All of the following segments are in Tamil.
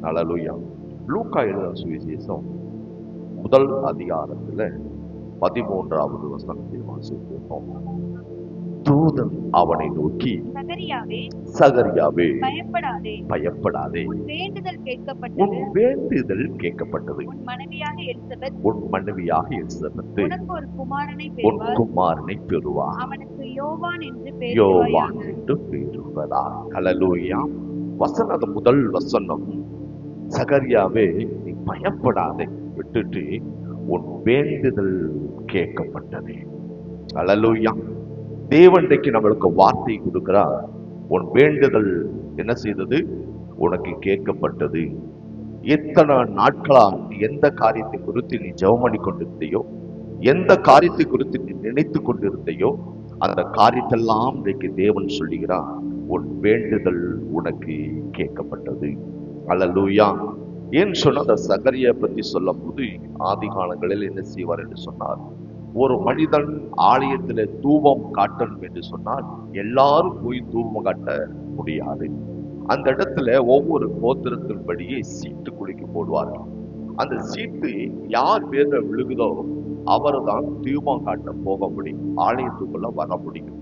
ஹல்லேலூயா. லூக்கா எழுதின சுவிசேஷம் முதல் அதிகாரத்துல 13வது வசனத்தை வாசிப்போம். தூதன் அவனை நோக்கி, சகரியாவே பயப்படாதே, உன் வேண்டுதல் கேட்கப்பட்டது. உன் மனைவியாக எலிசபெத் உன் குமாரனை பெறுவார். அவனுக்கு யோவான் என்று பெயரிடுவார். ஹல்லேலூயா. வசனது முதல் வசனம், சகரியாவே நீ பயப்படாதே, விட்டுட்டு உன் வேண்டுதல் கேட்கப்பட்டது. ஹல்லேலூயா. தேவன் நம்மளுக்கு வார்த்தை கொடுக்கிறார். உன் வேண்டுதல் என்ன செய்தது? உனக்கு கேட்கப்பட்டது. எத்தனை நாட்களா நீ எந்த காரியத்தை குறித்து நீ ஜெபம் பண்ணி கொண்டிருந்தையோ, எந்த காரியத்தை குறித்து நீ நினைத்து கொண்டிருந்தையோ, அந்த காரியத்தெல்லாம் இன்றைக்கு தேவன் சொல்லுகிறார், உன் வேண்டுதல் உனக்கு கேட்கப்பட்டது. ஹல்லேலூயா. ஏன் சொன்ன அந்த சகரியா பத்தி சொல்லும் போது, ஆதி காலங்களில் என்ன செய்வார் என்று சொன்னார், ஒரு மனிதன் ஆலயத்துல தூபம் காட்டணும் என்று சொன்னால் எல்லாரும் போய் தூபம் காட்ட முடியாது. அந்த இடத்துல ஒவ்வொரு கோத்திரத்தின்படியே சீட்டு குலுக்கி போடுவார்கள். அந்த சீட்டு யார் பேர்ல விழுகுதோ அவர்தான் தூபம் காட்ட போக முடியும், ஆலயத்துக்குள்ள வர முடியும்.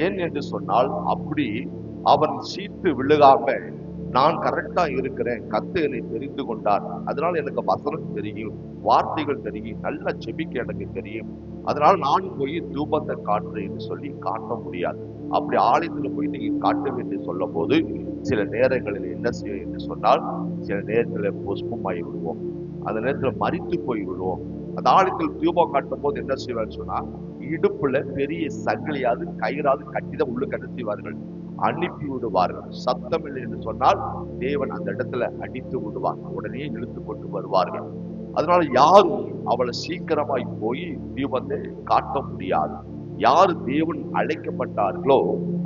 ஏன் என்று சொன்னால், அப்படி அவன் சீட்டு விழுகாம நான் கரெக்டா இருக்கிறேன், கர்த்தர் என்னை தெரிந்து கொண்டார், அதனால எனக்கு வசனம் தெரியும், வார்த்தைகள் தெரியும், நல்லா ஜெபிக்க எனக்கு தெரியும், அதனால நான் போய் தூபத்தை காட்டுறேன்னு சொல்லி காட்ட முடியாது. அப்படி ஆலயத்துல போய் நீங்க காட்ட வேண்டிய சொல்லும் போது சில நேரங்களில் என்ன செய்யும் என்று சொன்னால், சில நேரத்துல புஷ்பமாகி விடுவோம், அந்த நேரத்துல மரித்து போய் விடுவோம். அந்த ஆலயத்தில் தூபம் காட்டும் போது என்ன செய்வார்னு சொன்னா, இடுப்புல பெரிய சங்கிலியாவது கயிறாவது கட்டிதான் உள்ள கடத்திவார்கள், அனுப்பி விடுவார்கள். சத்தம் இல்லை என்று சொன்னால் தேவன் அந்த இடத்துல அடித்து விடுவார், உடனே இழுத்து கொண்டு வருவார்கள். அதனால யாரும் அவளை சீக்கிரமாய் போய் தீபத்தை காட்ட முடியாது. யாரு தேவன் அழைக்கப்பட்டார்களோ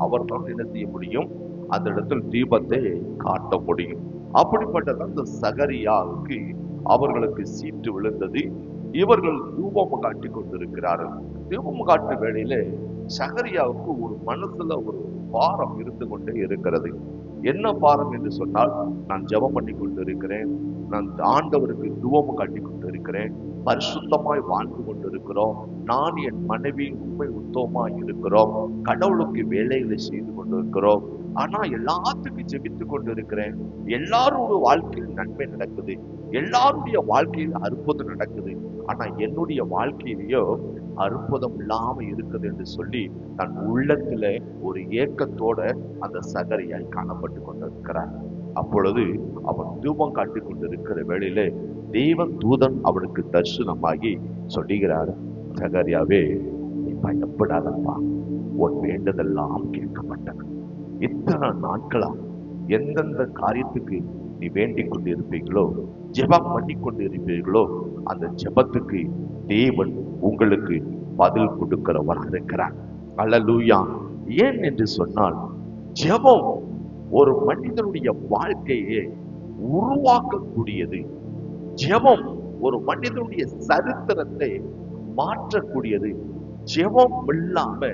அவர்தான் என்ன செய்ய முடியும், அந்த இடத்தில் தீபத்தை காட்ட முடியும். அப்படிப்பட்டது அந்த சகரியாவுக்கு அவர்களுக்கு சீட்டு விழுந்தது. இவர்கள் தூபம் காட்டி கொண்டிருக்கிறார்கள். தூபம் காட்டு வேளையில சகரியாவுக்கு ஒரு மனசுல ஒரு பாரம் இருந்து கொண்டே இருக்கிறது. என்ன பாரம் என்று சொன்னால், நான் ஜெபம் பண்ணி கொண்டு இருக்கிறேன், நான் ஆண்டவருக்கு தூபம் காட்டி கொண்டு இருக்கிறேன், பரிசுத்தமாய் வாழ்ந்து கொண்டிருக்கிறோம், நான் என் மனைவி உண்மை உத்தமமாய் இருக்கிறோம், கடவுளுக்கு வேலைகளை செய்து கொண்டிருக்கிறோம், ஆனா எல்லாத்துக்கும் ஜெபித்து கொண்டு இருக்கிறேன், எல்லாருடைய வாழ்க்கையில் நன்மை நடக்குது, எல்லாருடைய வாழ்க்கையில் அற்புதம் நடக்குது, ஆனா என்னுடைய வாழ்க்கையிலேயோ அற்புதம் இல்லாம இருக்குது என்று சொல்லி தன் உள்ளத்துல ஒரு ஏக்கத்தோட அந்த சகரியாய் காணப்பட்டு கொண்டிருக்கிறார். அப்பொழுது அவன் தூபம் காட்டி கொண்டிருக்கிற வேளையில தேவன் தூதன் அவனுக்கு தரிசனமாகி சொல்லுகிறார், சகரியாவே நீ பயப்படாதப்பா, உன் வேண்டதெல்லாம் கேட்கப்பட்டது. இத்தனை நாட்களா எந்தெந்த காரியத்துக்கு நீ வேண்டிக் கொண்டு இருப்பீங்களோ, ஜெபம் பண்ணி கொண்டு இருப்பீர்களோ, அந்த ஜெபத்துக்கு தேவன் உங்களுக்கு பதில் கொடுக்கிறவராக இருக்கிறார். அல்லேலூயா. ஏன் என்று சொன்னால், ஜெபம் ஒரு மனிதனுடைய வாழ்க்கையை உருவாக்கக்கூடியது. ஜெபம் ஒரு மனிதனுடைய சரித்திரத்தை மாற்றக்கூடியது. ஜெபம் இல்லாம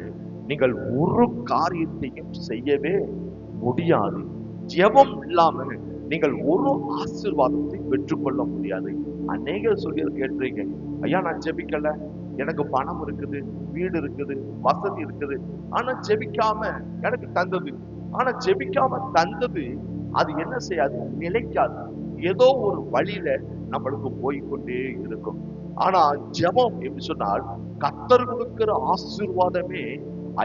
நீங்கள் ஒரு காரியத்தையும் செய்யவே முடியாது. ஜெபம் இல்லாம நீங்கள் ஒரு ஆசீர்வாதத்தை பெற்றுக்கொள்ள முடியாது. அநேக சொல்லி கேட்டிருக்கீங்க, ஐயா நான் ஜெபிக்கல, எனக்கு பணம் இருக்குது, வீடு இருக்குது, வசதி இருக்குது, ஆனா ஜெபிக்காம எனக்கு தந்தது, ஆனா ஜெபிக்காம தந்தது அது என்ன செய்யாது, நிலைக்காது, ஏதோ ஒரு வழியில நம்மளுக்கு போய்கொண்டே இருக்கும். ஆனா ஜெபம் என்று சொன்னால் கர்த்தர் கொடுக்கிற ஆசீர்வாதமே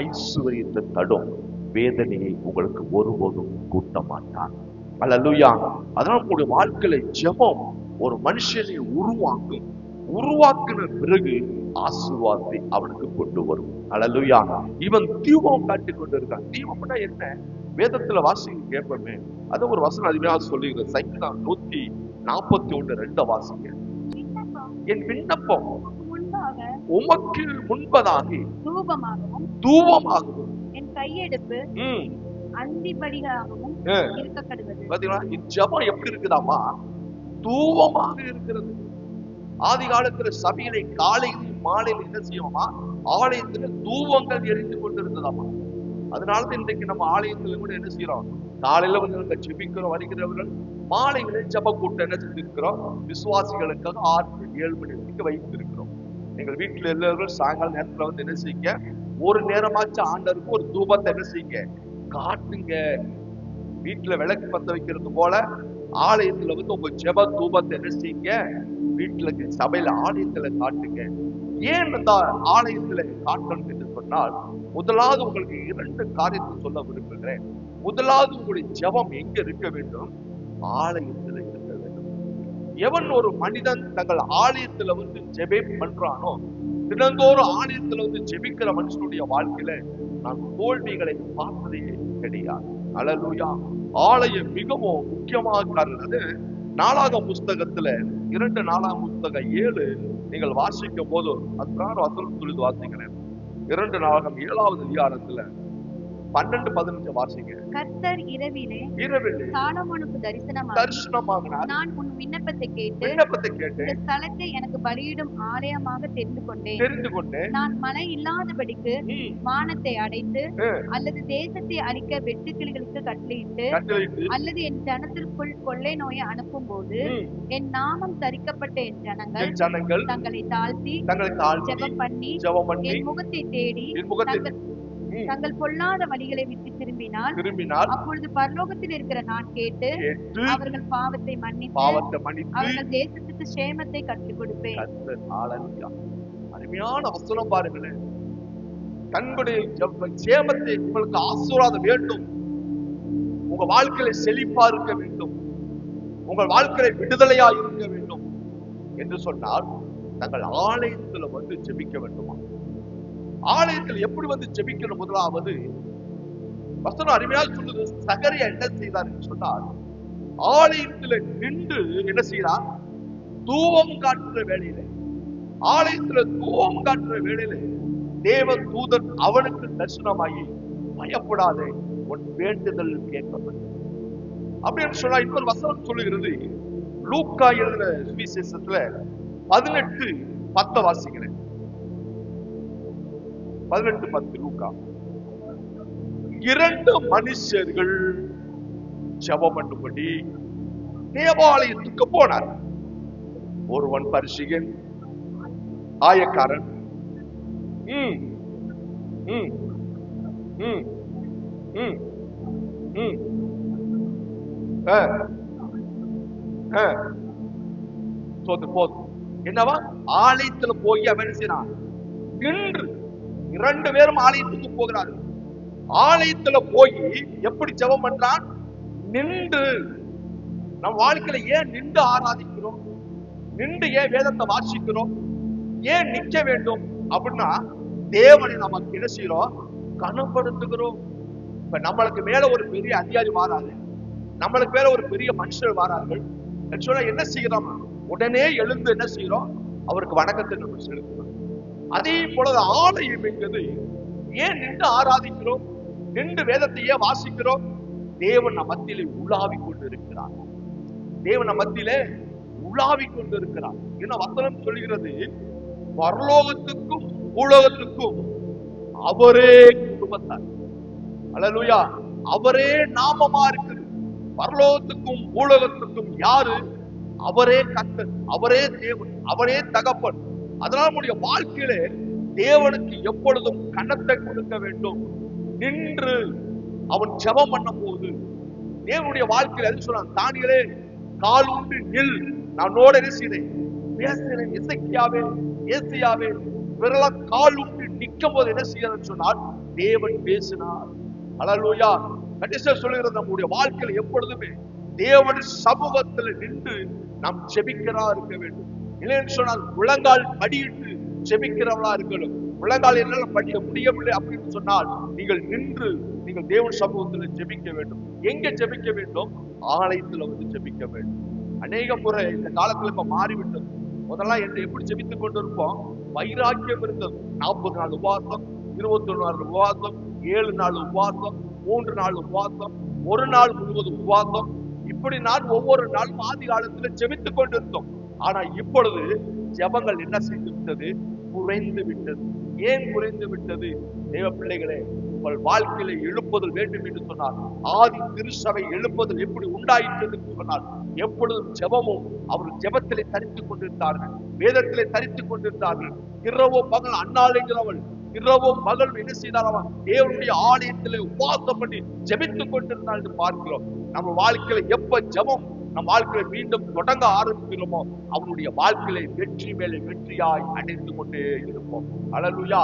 ஐஸ்வர்யத்தை தடும், வேதனையை உங்களுக்கு ஒருபோதும் கூட்ட மாட்டார். அல்லேலூயா. அதனால உங்களுடைய வாழ்க்கையில ஜெபம் ஒரு மனுஷனை உருவாக்கும், உருவாக்கின பிறகு ஆசீர்வாதத்தை அவனுக்கு கொண்டு வரும். அல்லேலூயா. இவன் தீபம் காட்டி கொண்டு இருக்கான். தீபம்னா என்ன? வேதத்துல வாசிங்க கேட்போமே, அது ஒரு வசனம் அதிகமாக சொல்லுகிற சங்கீதம் 141:2 வாசிங்க. என் விண்ணப்பம் உமக்கு முன்பதாக தூபமாகவும் என் கையெடுப்பு அந்திபடியாகவும் இருக்கப்படுகிறது. பாத்தீங்களா, இந்த ஜெபம் எப்படி இருக்குதாமா? தூபமாக இருக்கிறது. ஆதி காலத்துல சபையிலே காலையில் மாலையில் என்ன செய்வோமா, ஆலயத்துல தூபங்கள் எரிந்து கொண்டிருந்ததாமா. அதனால இன்றைக்கு நம்ம ஆலயத்துல கூட என்ன செய்யறோம், காலையில வந்து நாங்க ஜெபிக்கிறோம் வருகிறவர்கள், மாலையில ஜெப கூட்டம் என்ன செஞ்சிருக்கிறோம், விசுவாசிகளுக்காக 6 மணி 7 மணி வரைக்கும் வைத்திருக்கிறோம். எங்கள் வீட்டுல எல்லாரும் சாயங்கால நேரத்துல வந்து என்ன செய்யுங்க, ஒரு நேரமாச்சு ஆண்டவருக்கு ஒரு தூபத்தை என்ன செய்யுங்க, காட்டுங்க. வீட்டுல விளக்கு பத்த வைக்கிறது போல ஆலயத்துல வந்து உங்க ஜெப தூபத்தை என்ன செய்யுங்க, வீட்டுல சபையில ஆலயத்துல காட்டுங்க. ஏன் அந்த ஆலயத்துல காட்டணும் என்று சொன்னால், முதலாவது உங்களுக்கு 2 காரியத்தை சொல்ல விரும்புகிறேன். முதலாவது உங்களுடைய ஜெபம் எங்க இருக்க வேண்டும், ஆலயத்துல இருக்க வேண்டும். எவன் ஒரு மனிதன் தங்கள் ஆலயத்துல வந்து ஜெபம் பண்றானோ, தினந்தோறும் ஆலயத்துல வந்து ஜெபிக்கிற மனுஷனுடைய வாழ்க்கையில நான் தோல்விகளை பார்த்ததே கிடையாது. அல்லேலூயா. ஆலயம் மிகவும் முக்கியமாக காரணது. 4ஆம் புஸ்தகத்துல 2 4ஆம் புஸ்தகம் 7 நீங்கள் வாசிக்கும் போது அதுதான் வசனம் சொல்லுது, வாசிக்கிறேன். 2 4 7வது அதிகாரத்துல 12 15 வாசிங்க. கர்த்தர் இரவிலே சாலொமோனுக்கு தரிசனமாகினார். நான் உன் விண்ணப்பத்தை கேட்டு இந்த ஸ்தலத்தை எனக்கு பலியிடும் ஆலயமாக தெரிந்து கொண்டேன். நான் மழை இல்லாதபடிக்கு வானத்தை அடைத்து அல்லது தேசத்தை அழிக்க வெட்டுக்கிளிகளுக்கு கட்டளையிட்டு அல்லது என் ஜனத்திற்குள் கொள்ளை நோயை அனுப்பும் போது என் நாமம் தரிக்கப்பட்ட என் ஜனங்கள் தங்களை தாழ்த்தி ஜெபம் பண்ணி என் முகத்தை தேடி தங்கள் பொல்லாத வழிகளை விட்டு திரும்பினால் அப்பொழுது பரலோகத்தில் இருக்கிற நான் கேட்டு அவர்கள் பாவத்தை மன்னித்து அவர்கள் தேசத்துக்கு சேமத்தை கற்றுக் கொடுப்பேன். அருமையான வசனம் பாருங்களேன். தங்களுடைய சேமத்தை, உங்களுக்கு ஆசீர்வாதம் வேண்டும், உங்க வாழ்க்கையில செழிப்பா இருக்க வேண்டும், உங்கள் வாழ்க்கையில விடுதலையா இருக்க வேண்டும் என்று சொன்னால் தங்கள் ஆலயத்துல வந்து ஜெபிக்க வேண்டுமா? ஆலயத்தில் எப்படி வந்து ஜெபிக்கணும்? முதலாவது வசனம் அருமையாக சொல்லுது. சகரியா என்ன செய்தார் என்று சொன்னார், ஆலயத்தில் நின்று என்ன செய்யறார், தூபம் காட்டுற வேளையில, ஆலயத்துல தூபம் காட்டுற வேளையில தேவ தூதன் அவனுக்கு தரிசனமாகி, பயப்படாதே, உன் வேண்டுதல் கேட்கப்பட்டது அப்படின்னு சொன்னா. இன்னொரு வசனம் சொல்லுகிறது, லூக்கா எழுதின சுவிசேஷத்துல 18:10 வாசிக்கிறேன். 18:10 லூக்கா. 2 மனுஷர்கள் ஜெபம் பண்ணும்படி தேவாலயத்துக்கு போனார். ஒருவன் பரிசேயன், ஆயக்காரன். போதும் என்னவா, ஆலயத்துல போய் அவன் செய்யறான் நின்று. 2 பேரும் ஆலயத்துக்கு போகிறார்கள். ஆலயத்துல போய் எப்படி ஜெபம் பண்றான், நின்று. நம் வாழ்க்கையில ஏன் நின்று ஆராதிக்கிறோம், நின்று ஏன் வேதத்தை வாசிக்கிறோம், ஏன் நிக்க வேண்டும் அப்படின்னா, தேவனை நமக்கு என்ன செய்யறோம், கனப்படுத்துகிறோம். இப்ப நம்மளுக்கு மேல ஒரு பெரிய அதிகாரி வாராரு, நம்மளுக்கு மேல ஒரு பெரிய மனுஷர் வாரார்கள் சொன்னா என்ன செய்யறோம், உடனே எழுந்து என்ன செய்யறோம், அவருக்கு வணக்கத்தை நம்ம செலுத்துறோம். அதே போல ஆலயம் என்பது ஏன் நின்று ஆராதிக்கிறோம், நின்று வேதத்தையே வாசிக்கிறோம், தேவன் நம் மத்தியிலே உலாவிக் கொண்டு இருக்கிறார். தேவன் நம் மத்தியிலே உலாவிக் கொண்டு இருக்கிறார். என்ன வசனம் சொல்கிறது, பரலோகத்துக்கும் பூலோகத்துக்கும் அவரே குடும்பத்தார். அல்லேலூயா. அவரே நாமமா இருக்குது. பரலோகத்துக்கும் பூலோகத்துக்கும் யாரு, அவரே கர்த்தர், அவரே தேவன், அவரே தகப்பன். அதனால நம்முடைய வாழ்க்கையில தேவனுக்கு எப்பொழுதும் கனத்தை கொடுக்க வேண்டும். நின்று அவன் ஜெபம் பண்ணும் போது தேவனுடைய வாழ்க்கையில எது சொன்னான், தானியேலே கால் உண்டு நில், நானோட என்ன செய்தேன், பேசுகிறேன். எசேக்கியாவே, ஏசாயாவே விரல கால் உண்டு நிற்கும் போது என்ன செய்யறதுன்னு சொன்னால் தேவன் பேசினார். அல்லேலூயா. கடைசியா சொல்லுகிறது, நம்முடைய வாழ்க்கையில எப்பொழுதுமே தேவன் சமூகத்துல நின்று நாம் ஜெபிக்கிறா இருக்க வேண்டும். இல்லைன்னு சொன்னால் முழங்கால் படியிட்டு ஜெபிக்கிறவளா இருக்கணும். முழங்கால் என்னால படிக்க முடியவில்லை அப்படின்னு சொன்னால் நீங்கள் நின்று நீங்கள் தேவன் சமூகத்துல ஜெபிக்க வேண்டும். எங்க ஜெபிக்க வேண்டும், ஆலயத்துல வந்து ஜெபிக்க வேண்டும். அநேக முறை இந்த காலத்துல இப்ப மாறிவிட்டது. முதல்லாம் என்ன எப்படி ஜெபித்துக் கொண்டு இருப்போம், வைராக்கியம் இருந்தது. 40 நாள் உபவாசம், 21 நாள் உபவாசம், 7 நாள் உபவாசம், 3 நாள் உபவாசம், 1 நாள் முழுவதும் உபவாசம். இப்படி நான் ஒவ்வொரு நாளும் ஆதி காலத்துல ஜெபித்துக் கொண்டிருந்தோம். ஆனா இப்பொழுது ஜெபங்கள் என்ன செய்து விட்டது, குறைந்து விட்டது. ஏன் குறைந்து விட்டது? தேவ பிள்ளைகளே, உங்கள் வாழ்க்கையில எழுப்புதல் வேண்டும் என்று சொன்னார். ஆதி திருச்சபை எழுப்புதல் எப்படி உண்டாயிற்று என்று சொன்னார். எப்பொழுதும் ஜெபமும் அவர் ஜெபத்திலே தரித்துக் கொண்டிருந்தார்கள், வேதத்திலே தரித்துக் கொண்டிருந்தார்கள். இரவோ பகல் அண்ணாளுங்கிறவள் இரவும் பகல் என்ன செய்தாலும் தேவனுடைய ஆலயத்திலே உபவாசம் பண்ணி ஜெபித்துக் கொண்டிருந்தால் என்று பார்க்கிறோம். நம்ம வாழ்க்கையில எப்ப ஜெபம் நம் வாழ்க்கையில மீண்டும் தொடங்க ஆரம்பிக்கிறோமோ அவனுடைய வாழ்க்கையில வெற்றி மேலே வெற்றியாய் அடைந்து கொண்டே இருப்போம். அல்லேலூயா.